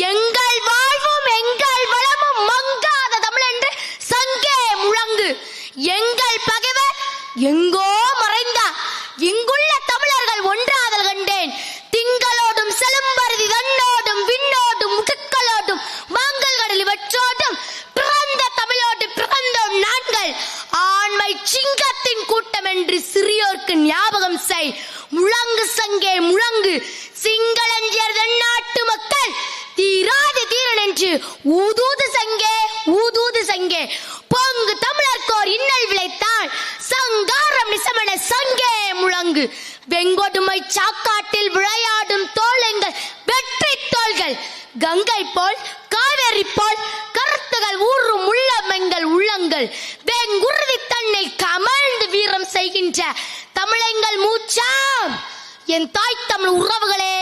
எங்கள் வாழ்வும் எங்கள் வளமும் மங்காத தமிழ் என்று சங்கே முழங்கு. எங்கள் பகைவர் எங்கோ மறைந்தார், இங்குள்ள தமிழர்கள் ஒன்றாதல் கண்டேன். திங்களோடும் செலும்பருதி தன்னோடும் விண்ணோடும் முகக்களோடும் மாங்கல் கடல் இவற்றோடும் பிறந்த தமிழோடு பிறந்தோம் நாங்கள். ஆண்மை சிங்கத்தின் கூட்டம் என்று சிறியோர்க்கு ஞாபகம் செய். முழங்கு சங்கே முழங்கு. சிங்களஞ்சியர் தென்னாட்டு மக்கள் தீராது தீரன் என்று ஊதூது சங்கே ஊதூது சங்கே. பொங்கு தமிழர்க்கோர் இன்னல் விளைத்தால் சங்காரம் நிசமன சங்கே முழங்கு. வெங்கொடுமை சாக்காட்டில் விளையாடும் தோழங்கள் வெற்றி தோள்கள். கங்கை போல் காவேரி போல் கருத்துகள் ஊறும் உள்ளமெங்கள் உள்ளங்கள். வெங்குருதி தன்னில் கமழ்ந்து வீரம் செய்கின்ற தமிழங்கள் மூச்சாம் என் தாய் தமிழ் உறவுகளே.